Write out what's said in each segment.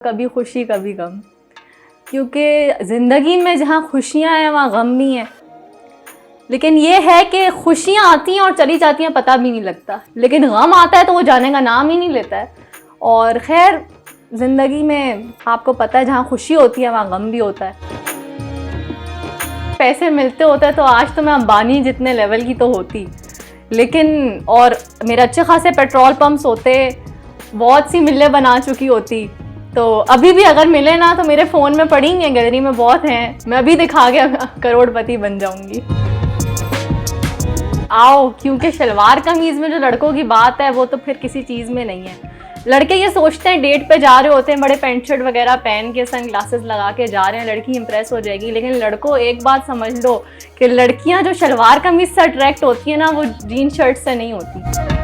कभी खुशी कभी गम, क्योंकि ज़िंदगी में जहाँ खुशियाँ हैं वहाँ गम भी हैं। लेकिन ये है कि खुशियाँ आती हैं और चली जाती हैं, पता भी नहीं लगता, लेकिन गम आता है तो वो जाने का नाम ही नहीं लेता है। और खैर ज़िंदगी में आपको पता है जहाँ खुशी होती है वहाँ गम भी होता है। पैसे मिलते होते हैं तो आज तो मैं अंबानी जितने लेवल की तो होती, लेकिन और मेरे अच्छे खासे पेट्रोल पंप्स होते, बहुत सी मिलें बना चुकी होती। तो अभी भी अगर मिले ना तो मेरे फ़ोन में पड़ी हैं, गैलरी में बहुत हैं, मैं अभी दिखा के करोड़पति बन जाऊंगी। आओ, क्योंकि शलवार कमीज़ में जो लड़कों की बात है वो तो फिर किसी चीज़ में नहीं है। लड़के ये सोचते हैं डेट पे जा रहे होते हैं, बड़े पैंट शर्ट वगैरह पहन के सन ग्लासेस लगा के जा रहे हैं, लड़की इंप्रेस हो जाएगी। लेकिन लड़कों एक बात समझ लो कि लड़कियां जो शलवार कमीज़ से अट्रैक्ट होती है ना, वो जीन शर्ट से नहीं होती।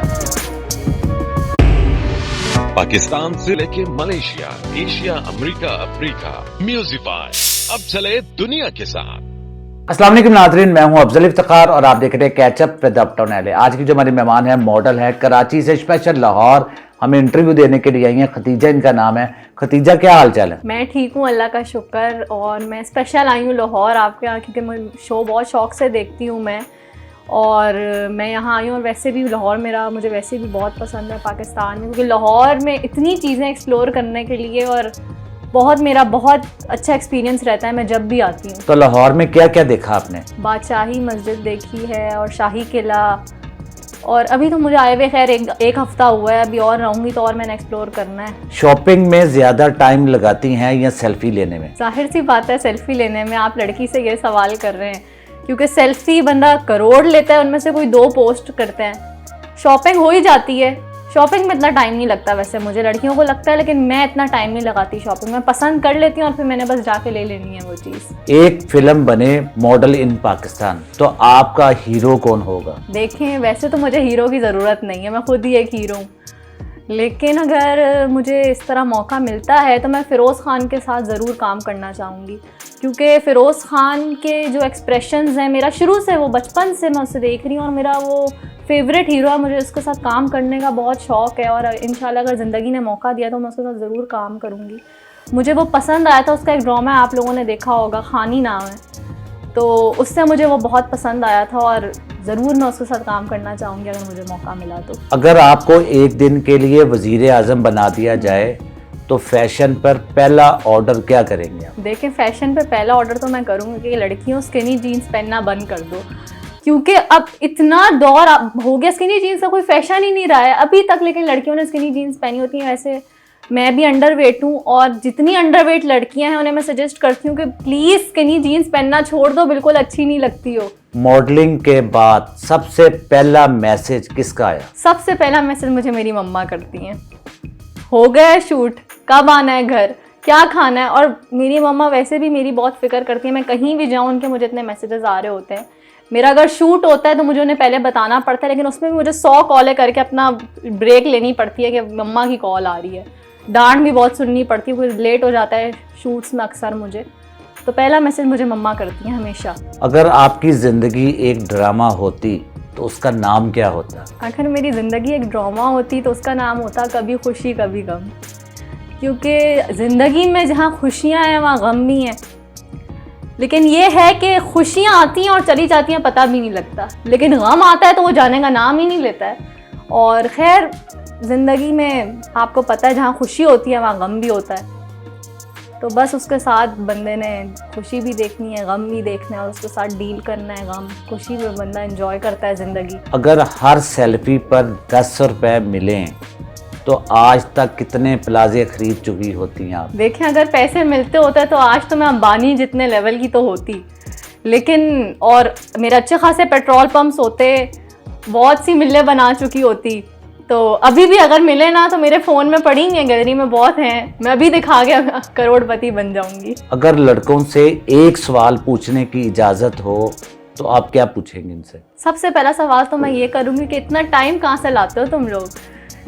पाकिस्तान से लेके मलेशिया, एशिया, अमेरिका, अफ्रीका, म्यूजिफाई अब चले दुनिया के साथ। अस्सलाम वालेकुम नाज़रीन, मैं हूं अफजल इफ्तिखार और आप देख रहे हैं कैचअप विद अपटाउन एले। आज की जो हमारी मेहमान है, मॉडल है, कराची से स्पेशल लाहौर हमें इंटरव्यू देने के लिए आई हैं। खतीजा इनका नाम है। खतीजा, क्या हाल चाल है? मैं ठीक हूँ, अल्लाह का शुक्र। और मैं स्पेशल आई हूँ लाहौर आपके यहाँ, क्योंकि मैं शो बहुत शौक से देखती हूँ मैं, और मैं यहाँ आई हूँ। और वैसे भी लाहौर मुझे वैसे भी बहुत पसंद है पाकिस्तान में, क्योंकि लाहौर में इतनी चीज़ें एक्सप्लोर करने के लिए और मेरा बहुत अच्छा एक्सपीरियंस रहता है मैं जब भी आती हूँ। तो लाहौर में क्या क्या देखा आपने? बादशाही मस्जिद देखी है और शाही किला, और अभी तो मुझे आए हुए खैर एक हफ्ता हुआ है, अभी और रहूँगी तो और मैंने एक्सप्लोर करना है। शॉपिंग में ज़्यादा टाइम लगाती हैं या सेल्फी लेने में? जाहिर सी बात है सेल्फी लेने में। आप लड़की से ये सवाल कर रहे हैं, क्योंकि सेल्फी बंदा करोड़ लेता है, उनमें से कोई 2 पोस्ट करते हैं। शॉपिंग हो ही जाती है। शॉपिंग में इतना टाइम नहीं लगता, वैसे मुझे लड़कियों को लगता है, लेकिन मैं इतना टाइम नहीं लगाती शॉपिंग में। पसंद कर लेती हूँ और फिर मैंने बस जाके ले लेनी है वो चीज़। एक फिल्म बने मॉडल इन पाकिस्तान, तो आपका हीरो कौन होगा? देखें, वैसे तो मुझे हीरो की ज़रूरत नहीं है, मैं खुद ही एक हीरो हूँ। लेकिन अगर मुझे इस तरह मौका मिलता है तो मैं फ़िरोज़ ख़ान के साथ ज़रूर काम करना चाहूँगी, क्योंकि फ़िरोज़ ख़ान के जो एक्सप्रेशंस हैं, मेरा शुरू से वो बचपन से मैं उसे देख रही हूँ और मेरा वो फेवरेट हीरो है। मुझे उसके साथ काम करने का बहुत शौक़ है और इंशाल्लाह अगर ज़िंदगी ने मौका दिया तो मैं उसके साथ ज़रूर काम करूँगी। मुझे वो पसंद आया था, उसका एक ड्रामा आप लोगों ने देखा होगा, खानी नाम है, तो उससे मुझे वो बहुत पसंद आया था और ज़रूर मैं उसके साथ काम करना चाहूँगी अगर मुझे मौका मिला तो। अगर आपको एक दिन के लिए वज़ीर आज़म बना दिया जाए तो फैशन पर पहला ऑर्डर क्या करेंगे आप? देखें, फैशन पे पहला ऑर्डर तो मैं करूँगी कि लड़कियों स्किनी जीन्स पहनना बंद कर दो, क्योंकि अब इतना दौर हो गया, स्किनी जीन्स का कोई फैशन ही नहीं रहा है अभी तक। लेकिन लड़कियों ने स्किनी जीन्स पहनी होती हैं। वैसे मैं भी अंडरवेट हूँ और जितनी अंडरवेट लड़कियां हैं उन्हें मैं सजेस्ट करती हूँ कि प्लीज़ स्किनी जीन्स पहनना छोड़ दो, बिल्कुल अच्छी नहीं लगती हो। मॉडलिंग के बाद सबसे पहला मैसेज किसका आया? सबसे पहला मैसेज मुझे मेरी मम्मा करती हैं, हो गया है शूट, कब आना है घर, क्या खाना है। और मेरी मम्मा वैसे भी मेरी बहुत फिक्र करती है, मैं कहीं भी जाऊँ उनके मुझे इतने मैसेजेस आ रहे होते हैं। मेरा अगर शूट होता है तो मुझे उन्हें पहले बताना पड़ता है, लेकिन उसमें भी मुझे 100 कॉलें करके अपना ब्रेक लेनी पड़ती है कि मम्मा की कॉल आ रही है। डांट भी बहुत सुननी पड़ती है, क्योंकि लेट हो जाता है शूट्स में अक्सर मुझे। तो पहला मैसेज मुझे मम्मा करती हैं हमेशा। अगर आपकी ज़िंदगी एक ड्रामा होती तो उसका नाम क्या होता? अगर मेरी ज़िंदगी एक ड्रामा होती तो उसका नाम होता कभी खुशी कभी गम, क्योंकि ज़िंदगी में जहाँ खुशियाँ हैं वहाँ गम भी हैं। लेकिन ये है कि खुशियाँ आती हैं और चली जाती हैं, पता भी नहीं लगता, लेकिन गम आता है तो वो जाने का नाम ही नहीं लेता है। और खैर ज़िंदगी में आपको पता है जहाँ खुशी होती है वहाँ गम भी होता है, तो बस उसके साथ बंदे ने खुशी भी देखनी है, गम भी देखना है और उसके साथ डील करना है। गम खुशी में बंदा एंजॉय करता है ज़िंदगी। अगर हर सेल्फी पर 10 रुपए मिलें तो आज तक कितने प्लाजे खरीद चुकी होती हैं आप? देखें, अगर पैसे मिलते होते तो आज तो मैं अंबानी जितने लेवल की तो होती, लेकिन और मेरे अच्छे खासे पेट्रोल पंप्स होते, बहुत सी मिलें बना चुकी होती। तो अभी भी अगर मिले ना तो मेरे फ़ोन में पड़ी हैं, गैलरी में बहुत हैं, मैं अभी दिखा के करोड़पति बन जाऊंगी। अगर लड़कों से एक सवाल पूछने की इजाज़त हो तो आप क्या पूछेंगे इनसे? सबसे पहला सवाल तो मैं ये करूँगी कि इतना टाइम कहाँ से लाते हो तुम लोग?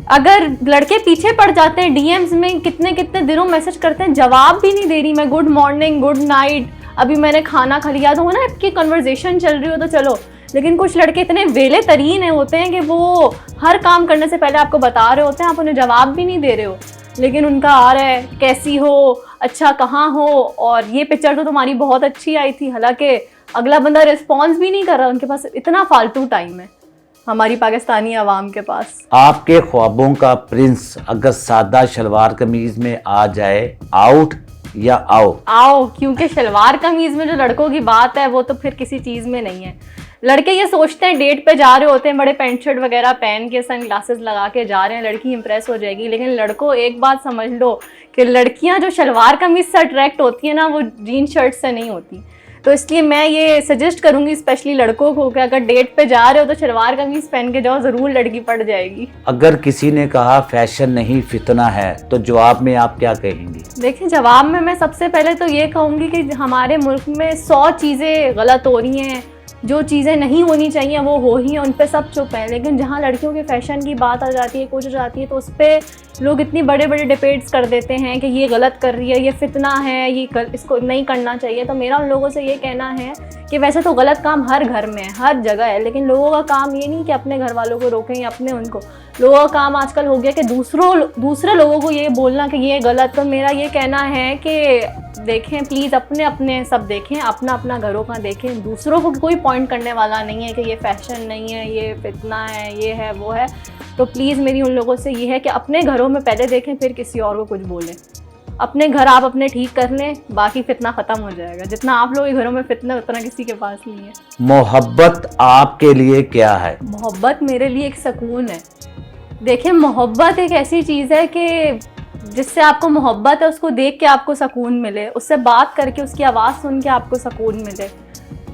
अगर लड़के पीछे पड़ जाते हैं, डीएम्स में कितने कितने दिनों मैसेज करते हैं, जवाब भी नहीं दे रही मैं, गुड मॉर्निंग, गुड नाइट, अभी मैंने खाना खा लिया, तो हो ना आपकी कन्वर्सेशन चल रही हो तो चलो। लेकिन कुछ लड़के इतने वेले तरीन होते हैं कि वो हर काम करने से पहले आपको बता रहे होते हैं, आप उन्हें जवाब भी नहीं दे रहे हो। लेकिन उनका आ रहा है कैसी हो, अच्छा कहाँ हो, और ये पिक्चर तो तुम्हारी बहुत अच्छी आई थी, हालांकि अगला बंदा रिस्पॉन्स भी नहीं कर रहा। उनके पास इतना फालतू टाइम है हमारी पाकिस्तानी आवाम के पास। आपके ख्वाबों का प्रिंस अगर सादा शलवार कमीज में आ जाए, आउट या आओ? क्योंकि शलवार कमीज में जो लड़कों की बात है वो तो फिर किसी चीज में नहीं है। लड़के ये सोचते हैं डेट पे जा रहे होते हैं, बड़े पैंट शर्ट वगैरह पहन के सन ग्लासेस लगा के जा रहे हैं, लड़की इंप्रेस हो जाएगी। लेकिन लड़कों एक बात समझ लो कि लड़कियां जो शलवार कमीज से अट्रैक्ट होती है ना, वो जीन शर्ट से नहीं होती। तो इसलिए मैं ये सजेस्ट करूंगी स्पेशली लड़कों को कि अगर डेट पे जा रहे हो तो शलवार कमीज पहन के जाओ, जरूर लड़की पड़ जाएगी। अगर किसी ने कहा फैशन नहीं फितना है, तो जवाब में आप क्या कहेंगी? देखिए, जवाब में मैं सबसे पहले तो ये कहूंगी कि हमारे मुल्क में 100 चीज़ें गलत हो रही हैं, जो चीज़ें नहीं होनी चाहिए वो हो ही हैं, उन पे सब चुप हैं। लेकिन जहाँ लड़कियों के फैशन की बात आ जाती है, कुछ हो जाती है, तो उस पर लोग इतनी बड़े बड़े डिबेट्स कर देते हैं कि ये गलत कर रही है, ये फितना है, इसको नहीं करना चाहिए। तो मेरा उन लोगों से ये कहना है कि वैसे तो गलत काम हर घर में है, हर जगह है, लेकिन लोगों का काम ये नहीं कि अपने घर वालों को रोकें या अपने उनको। लोगों का काम आजकल हो गया कि दूसरे लोगों को ये बोलना कि ये गलत। तो मेरा ये कहना है कि देखें प्लीज़, अपने अपने सब देखें, अपना अपना घरों का देखें, दूसरों को कोई पॉइंट करने वाला नहीं है कि ये फैशन नहीं है, ये फितना है, ये है वो है। तो प्लीज़ मेरी उन लोगों से ये है कि अपने घरों में पहले देखें, फिर किसी और को कुछ बोलें। अपने घर आप अपने ठीक कर लें, बाकी फितना ख़त्म हो जाएगा। जितना आप लोगों के घरों में फितना, उतना किसी के पास नहीं है। मोहब्बत आपके लिए क्या है? मोहब्बत मेरे लिए एक सुकून है। देखिए, मोहब्बत एक ऐसी चीज़ है कि जिससे आपको मोहब्बत है, उसको देख के आपको सुकून मिले, उससे बात करके, उसकी आवाज़ सुन के आपको सुकून मिले।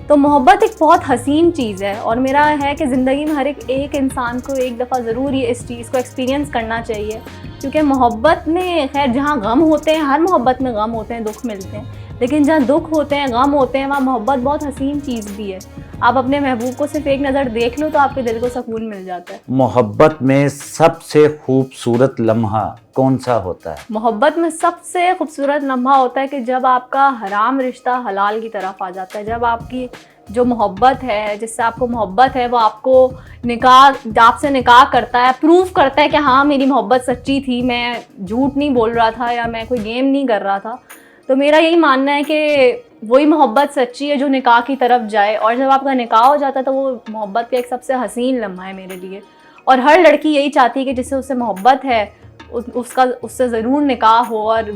तो मोहब्बत एक बहुत हसीन चीज़ है, और मेरा है कि ज़िंदगी में हर एक इंसान को एक दफ़ा ज़रूर ये इस चीज़ को एक्सपीरियंस करना चाहिए। क्योंकि मोहब्बत में खैर जहाँ गम होते हैं, हर मोहब्बत में गम होते हैं, दुख मिलते हैं, लेकिन जहाँ दुख होते हैं, गम होते हैं, वहाँ मोहब्बत बहुत हसीन चीज़ भी है। आप अपने महबूब को सिर्फ एक नज़र देख लो तो आपके दिल को सुकून मिल जाता है। मोहब्बत में सबसे खूबसूरत लम्हा कौन सा होता है? मोहब्बत में सबसे खूबसूरत लम्हा होता है कि जब आपका हराम रिश्ता हलाल की तरफ आ जाता है। जब आपकी जो मोहब्बत है, जिससे आपको मोहब्बत है, वो आपको आपसे निकाह करता है, प्रूफ करता है कि हाँ मेरी मोहब्बत सच्ची थी, मैं झूठ नहीं बोल रहा था या मैं कोई गेम नहीं कर रहा था। तो मेरा यही मानना है कि वही मोहब्बत सच्ची है जो निकाह की तरफ जाए। और जब आपका निकाह हो जाता है तो वो मोहब्बत का एक सबसे हसीन लम्हा है मेरे लिए। और हर लड़की यही चाहती है कि जिससे उससे मोहब्बत है उससे ज़रूर निकाह हो। और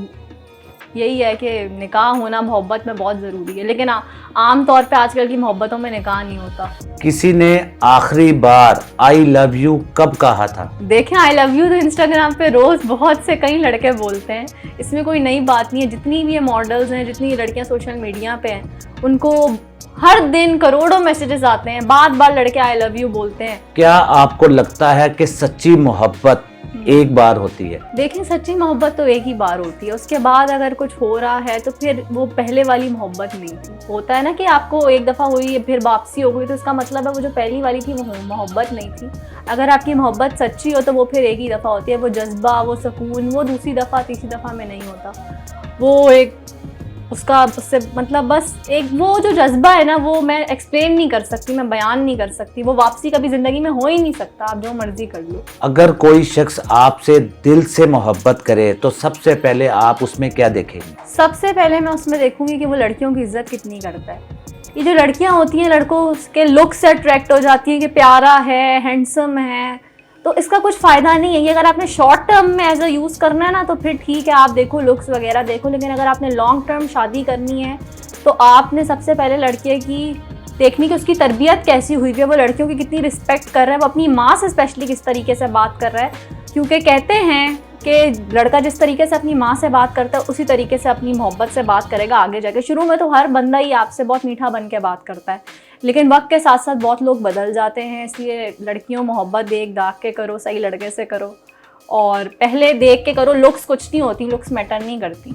यही है कि निकाह होना मोहब्बत में बहुत ज़रूरी है। लेकिन आम तौर पे आजकल की मोहब्बतों में निकाह नहीं होता। किसी ने आखिरी बार आई लव यू कब कहा था? देखें, आई लव यू तो इंस्टाग्राम पे रोज़ बहुत से कई लड़के बोलते हैं, इसमें कोई नई बात नहीं है। जितनी भी ये मॉडल्स हैं, जितनी लड़कियां सोशल मीडिया पे हैं, उनको हर दिन करोड़ों मैसेजेस आते हैं, बार बार लड़के आई लव यू बोलते हैं। क्या आपको लगता है कि सच्ची मोहब्बत एक बार होती है? देखिए, सच्ची मोहब्बत तो एक ही बार होती है, उसके बाद अगर कुछ हो रहा है तो फिर वो पहले वाली मोहब्बत नहीं थी। होता है ना कि आपको एक दफ़ा हुई फिर वापसी हो गई, तो इसका मतलब है वो जो पहली वाली थी वो मोहब्बत नहीं थी। अगर आपकी मोहब्बत सच्ची हो तो वो फिर एक ही दफ़ा होती है। वो जज्बा, वो सुकून, वो दूसरी दफ़ा तीसरी दफ़ा में नहीं होता। वो एक उससे मतलब बस एक वो जो जज्बा है ना, वो मैं एक्सप्लेन नहीं कर सकती, मैं बयान नहीं कर सकती। वो वापसी कभी ज़िंदगी में हो ही नहीं सकता, आप जो मर्जी कर लो। अगर कोई शख्स आपसे दिल से मोहब्बत करे तो सबसे पहले आप उसमें क्या देखेंगे? सबसे पहले मैं उसमें देखूंगी कि वो लड़कियों की इज्जत कितनी करता है। ये जो लड़कियां होती हैं, लड़कों के लुक से अट्रैक्ट हो जाती हैं कि प्यारा है, हैंडसम है, तो इसका कुछ फ़ायदा नहीं है। ये अगर आपने शॉर्ट टर्म में एज अ यूज़ करना है ना तो फिर ठीक है, आप देखो लुक्स वगैरह देखो। लेकिन अगर आपने लॉन्ग टर्म शादी करनी है तो आपने सबसे पहले लड़के की देखनी कि उसकी तरबियत कैसी हुई है, वो लड़कियों की कितनी रिस्पेक्ट कर रहा है, वो अपनी माँ से स्पेशली किस तरीके से बात कर रहा है। क्योंकि कहते हैं कि लड़का जिस तरीके से अपनी माँ से बात करता है उसी तरीके से अपनी मोहब्बत से बात करेगा आगे जाके। शुरू में तो हर बंदा ही आपसे बहुत मीठा बन के बात करता है, लेकिन वक्त के साथ साथ बहुत लोग बदल जाते हैं। इसलिए लड़कियों मोहब्बत देख दाख के करो, सही लड़के से करो, और पहले देख के करो। लुक्स कुछ नहीं होती, लुक्स मैटर नहीं करती,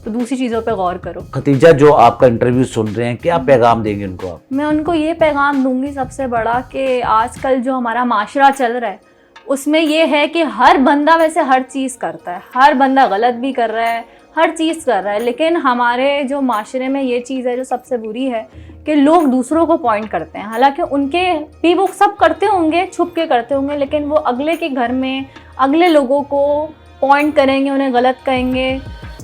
तो दूसरी चीज़ों पे गौर करो। खतीजा, जो आपका इंटरव्यू सुन रहे हैं, क्या पैगाम देंगे उनको आप? मैं उनको ये पैगाम दूंगी सबसे बड़ा कि आजकल जो हमारा माशरा चल रहा है उसमें ये है कि हर बंदा वैसे हर चीज़ करता है, हर बंदा गलत भी कर रहा है, हर चीज़ कर रहा है। लेकिन हमारे जो माशरे में ये चीज़ है जो सबसे बुरी है कि लोग दूसरों को पॉइंट करते हैं। हालांकि उनके भी वो सब करते होंगे, छुप के करते होंगे, लेकिन वो अगले के घर में अगले लोगों को पॉइंट करेंगे, उन्हें गलत कहेंगे।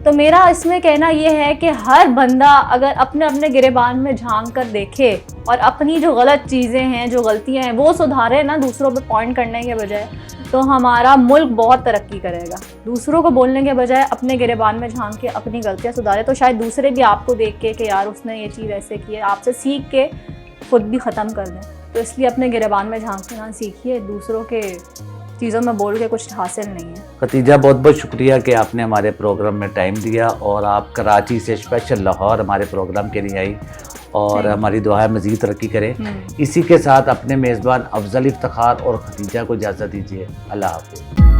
तो मेरा इसमें कहना ये है कि हर बंदा अगर अपने अपने गिरेबान में झांक कर देखे और अपनी जो गलत चीज़ें हैं, जो गलतियां हैं, वो सुधारे ना, दूसरों पे पॉइंट करने के बजाय, तो हमारा मुल्क बहुत तरक्की करेगा। दूसरों को बोलने के बजाय अपने गिरेबान में झांक के अपनी गलतियां सुधारे, तो शायद दूसरे भी आपको देख के कि यार उसने ये चीज़ ऐसे की है, आपसे सीख के खुद भी ख़त्म कर दें। तो इसलिए अपने गिरेबान में झांक के ना सीखिए, दूसरों के चीज़ों में बोल के कुछ हासिल नहीं है। खतीजा, बहुत बहुत शुक्रिया कि आपने हमारे प्रोग्राम में टाइम दिया और आप कराची से स्पेशल लाहौर हमारे प्रोग्राम के लिए आई और हमारी दुआ है मज़ीद तरक्की करें। इसी के साथ अपने मेज़बान अफजल इफ्तिखार और खतीजा को इजाज़त दीजिए। अल्लाह हाफ़िज़।